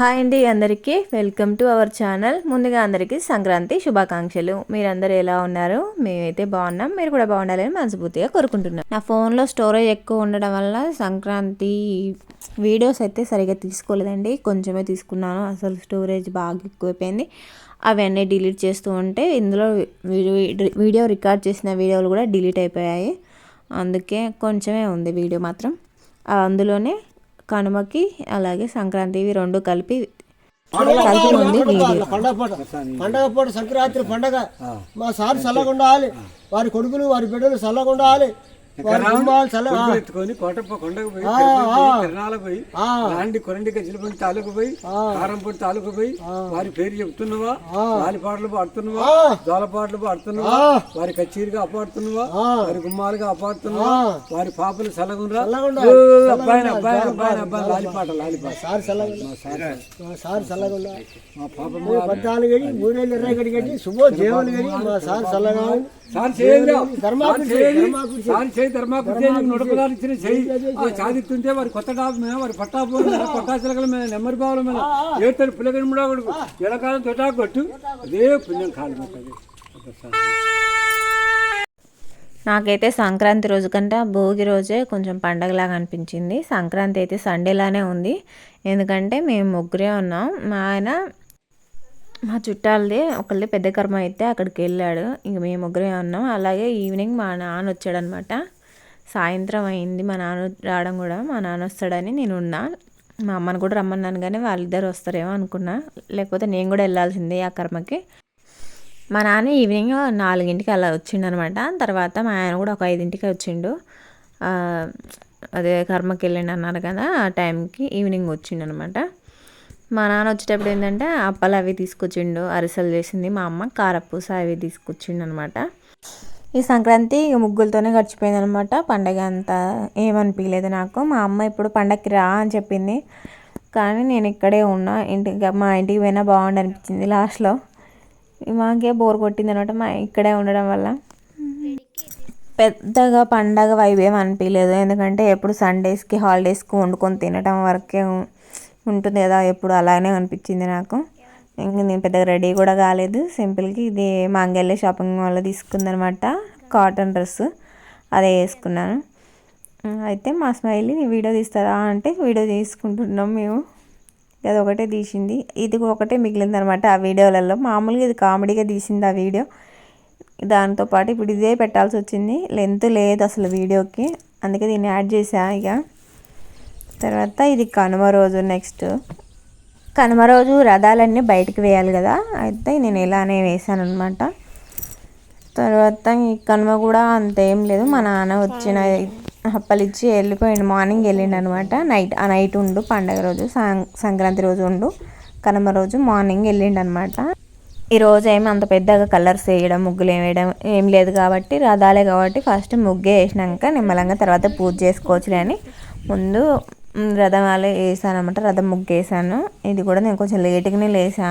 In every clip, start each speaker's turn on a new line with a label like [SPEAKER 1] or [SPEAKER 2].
[SPEAKER 1] Hi అండి అందరికీ welcome to our channel. ముందుగా అందరికీ సంక్రాంతి శుభాకాంక్షలు. మీరందరూ ఎలా ఉన్నారు? మేమైతే బాగున్నాం. మీరు కూడా బాగుండాలని మనస్ఫూర్తిగా కోరుకుంటున్నాం. నా ఫోన్లో స్టోరేజ్ ఎక్కువ ఉండడం వల్ల సంక్రాంతి వీడియోస్ అయితే సరిగ్గా తీసుకోలేదండి. కొంచెమే తీసుకున్నాను. అసలు స్టోరేజ్ బాగా ఎక్కువైపోయింది. అవన్నీ డిలీట్ చేస్తూ ఉంటే ఇందులో వీడియో రికార్డ్ చేసిన వీడియోలు కూడా డిలీట్ అయిపోయాయి. అందుకే కొంచెమే ఉంది వీడియో మాత్రం. అందులోనే కనుమకి అలాగే సంక్రాంతివి రెండు కలిపి ఉంది వీడియో.
[SPEAKER 2] పండగ పూట సంక్రాంతి పండగ మా సార్ చల్లగా ఉండాలి, వారి కొడుకులు వారి బిడ్డలు చల్లగా ఉండాలి.
[SPEAKER 3] ఎత్తుకొని కొండకు పోయి తిరణాలకు పోయి లాంటి కొరండి గజ్జిలపల్లి తాలూకు పోయి కారంపూడి తాలూకు పోయి వారి పేరు చెప్తున్నావా, గాలి పాటలు పాడుతున్నావా, జోల పాటలు పాడుతున్నావా, వారి కచేరిగా అపాడుతున్నావా, వారి గుమ్మాలుగా అపాడుతున్నావా, వారి పాపలు చల్లగుండ్రా అబ్బాయి అబ్బాయి అబ్బాయి అబ్బాయి లాలిపాట లాలిపాట
[SPEAKER 2] సార్ చల్లగా మా పాప 14 గడి 3 గడి కట్టి శుభో జీవన గడి మా సార్ చల్లగా
[SPEAKER 3] సాధిస్తుంటే వారి కొత్త డాబు మీద వారి పట్టాపు పట్టాచిలకల మీద నెమ్మరి బావుల మీద ఏడు పిల్లగని కూడా కొడుకు ఎడకాలం తొటా కొట్టు అదే పుణ్యం కాలం.
[SPEAKER 1] నాకైతే సంక్రాంతి రోజు కంటే భోగి రోజే కొంచెం పండగలాగా అనిపించింది. సంక్రాంతి అయితే సండేలానే ఉంది. ఎందుకంటే మేము ముగ్గురే ఉన్నాం. మా చుట్టాలది ఒకళ్ళది పెద్ద కర్మ అయితే అక్కడికి వెళ్ళాడు. ఇంక మేము ముగ్గురే ఉన్నాం. అలాగే ఈవినింగ్ మా నాన్న వచ్చాడనమాట. సాయంత్రం అయింది మా నాన్న రావడం కూడా. మా నాన్న వస్తాడని నేను ఉన్నా. మా అమ్మని కూడా రమ్మన్నాను కానీ వాళ్ళిద్దరు వస్తారేమో అనుకున్నా. లేకపోతే నేను కూడా వెళ్ళాల్సిందే ఆ కర్మకి. మా నాన్న ఈవినింగ్ 4ంటికి అలా వచ్చిండనమాట. తర్వాత మా ఆయన కూడా ఒక 5ంటికి వచ్చిండు. అదే కర్మకి వెళ్ళండి అన్నారు కదా, ఆ టైంకి ఈవినింగ్ వచ్చిండనమాట. మా నాన్న వచ్చేటప్పుడు ఏంటంటే అప్పలు అవి తీసుకొచ్చిండు, అరిసెలు చేసింది మా అమ్మ, కారపూస అవి తీసుకొచ్చిండు అనమాట. ఈ సంక్రాంతి ముగ్గులతోనే గడిచిపోయింది అనమాట. పండగ అంతా ఏమనిపించలేదు నాకు. మా అమ్మ ఇప్పుడు పండగకి రా అని చెప్పింది, కానీ నేను ఇక్కడే ఉన్నా. మా ఇంటికి పోయినా బాగుండు అనిపించింది. లాస్ట్లో మాకే బోర్ కొట్టింది అనమాట మా ఇక్కడే ఉండడం వల్ల. పెద్దగా పండగ వైభవం అనిపించలేదు. ఎందుకంటే ఎప్పుడు సండేస్కి హాలిడేస్కి వండుకొని తినడం వరకే ఉంటుంది కదా, ఎప్పుడు అలానే అనిపించింది నాకు. ఇంక నేను పెద్దగా రెడీ కూడా కాలేదు. సింపుల్గా ఇది మాంగళ్య షాపింగ్ మాల్లో తీసుకుందనమాట కాటన్ డ్రెస్, అదే వేసుకున్నాను. అయితే మా స్మైలీ వీడియో తీస్తారా అంటే వీడియో తీసుకుంటున్నాం మేము. అది ఒకటే తీసింది, ఇది ఒకటే మిగిలిందనమాట ఆ వీడియోలలో. మామూలుగా ఇది కామెడీగా తీసింది ఆ వీడియో. దాంతోపాటు ఇప్పుడు ఇదే పెట్టాల్సి వచ్చింది. లెంత్ లేదు అసలు వీడియోకి, అందుకే దీన్ని యాడ్ చేసా. ఇక తర్వాత ఇది కనుమ రోజు. నెక్స్ట్ కనుమ రోజు రథాలన్నీ బయటకు వేయాలి కదా, అయితే నేను ఇలానే వేసాను అనమాట. తర్వాత ఈ కనుమ కూడా అంతేం లేదు. మా నాన్న వచ్చిన అప్పలు ఇచ్చి వెళ్ళిపోయిండు. మార్నింగ్ వెళ్ళిండు అనమాట. ఆ నైట్ ఉండు పండగ రోజు, సంక్రాంతి రోజు ఉండు. కనుమ రోజు మార్నింగ్ వెళ్ళిండు అనమాట. ఈరోజు ఏమి అంత పెద్దగా కలర్స్ వేయడం, ముగ్గులు వేయడం ఏం లేదు కాబట్టి, రథాలే కాబట్టి ఫస్ట్ ముగ్గే వేసినాక నిమ్మలంగా తర్వాత పూజ చేసుకోవచ్చులే అని ముందు రథాలే వేసాను అనమాట. రథం ముగ్గు వేసాను. ఇది కూడా నేను కొంచెం లేట్గానే లేసా.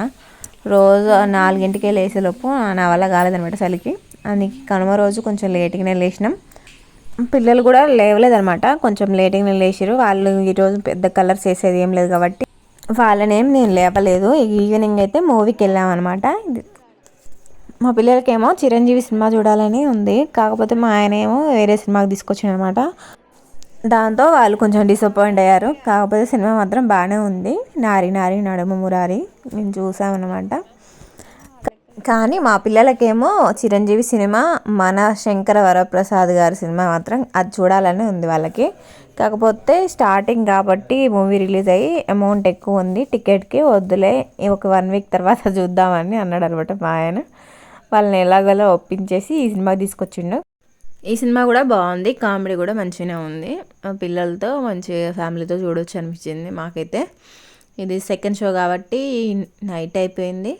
[SPEAKER 1] రోజు 4ంటికే లేసేలోపు నా వల్ల కాలేదనమాట చలికి. అందుకే కనుమ రోజు కొంచెం లేట్గానే లేచినాం. పిల్లలు కూడా లేవలేదనమాట, కొంచెం లేట్గానే లేచారు. వాళ్ళు ఈరోజు పెద్ద కలర్స్ వేసేది ఏం లేదు కాబట్టి వాళ్ళనేం నేను లేపలేదు. ఈవినింగ్ అయితే మూవీకి వెళ్ళామన్నమాట. మా పిల్లలకేమో చిరంజీవి సినిమా చూడాలని ఉంది, కాకపోతే మా ఆయన ఏమో వేరే సినిమాకి తీసుకొచ్చాడు అనమాట. దాంతో వాళ్ళు కొంచెం డిసప్పాయింట్ అయ్యారు. కాకపోతే సినిమా మాత్రం బాగానే ఉంది. నారి నారి నడుమ మురారి మేము చూసామన్నమాట. కానీ మా పిల్లలకేమో చిరంజీవి సినిమా, మన శంకర వరప్రసాద్ గారి సినిమా మాత్రం అది చూడాలని ఉంది వాళ్ళకి. కాకపోతే స్టార్టింగ్ కాబట్టి మూవీ రిలీజ్ అయ్యి అమౌంట్ ఎక్కువ ఉంది టికెట్కి, వద్దులే ఒక 1 వీక్ తర్వాత చూద్దామని అన్నాడు అనమాట మా ఆయన. వాళ్ళని ఎలాగోలా ఒప్పించేసి ఈ సినిమా తీసుకొచ్చిండు. ఈ సినిమా కూడా బాగుంది, కామెడీ కూడా మంచిగానే ఉంది. పిల్లలతో మంచిగా ఫ్యామిలీతో చూడవచ్చు అనిపించింది మాకైతే. ఇది సెకండ్ షో కాబట్టి నైట్ అయిపోయింది.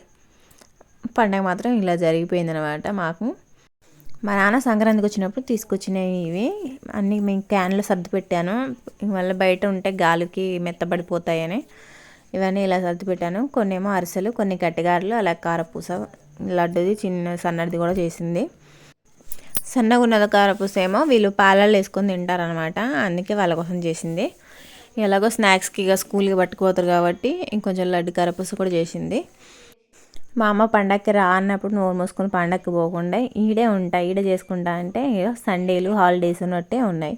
[SPEAKER 1] పండగ మాత్రం ఇలా జరిగిపోయింది అనమాట మాకు. మా నాన్న సంక్రాంతికి వచ్చినప్పుడు తీసుకొచ్చినవి ఇవి అన్నీ మేము క్యాన్లో సర్ది పెట్టాను. మళ్ళీ బయట ఉంటే గాలికి మెత్తబడిపోతాయని ఇవన్నీ ఇలా సర్ది పెట్టాను. కొన్ని ఏమో అరిసెలు, కొన్ని గట్టిగారెలు, అలా కారపూస, లడ్డుది చిన్న సన్నది కూడా చేసింది. సన్నగా ఉన్నది కారపూస ఏమో వీళ్ళు పాలల్లో వేసుకొని తింటారనమాట, అందుకే వాళ్ళ కోసం చేసింది. ఎలాగో స్నాక్స్కి ఇక స్కూల్కి పట్టుకుపోతారు కాబట్టి ఇంకొంచెం లడ్డు కారపూస కూడా చేసింది. మా అమ్మ పండగకి రా అన్నప్పుడు నోరు మూసుకొని పండగకి పోకుండా ఈడే ఉంటా, ఈడే చేసుకుంటా అంటే సండేలు హాలిడేస్ ఉన్నట్టే ఉన్నాయి.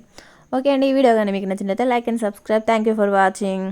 [SPEAKER 1] ఓకే అండి, ఈ వీడియో కానీ మీకు నచ్చినట్లయితే like and subscribe. Thank you for watching.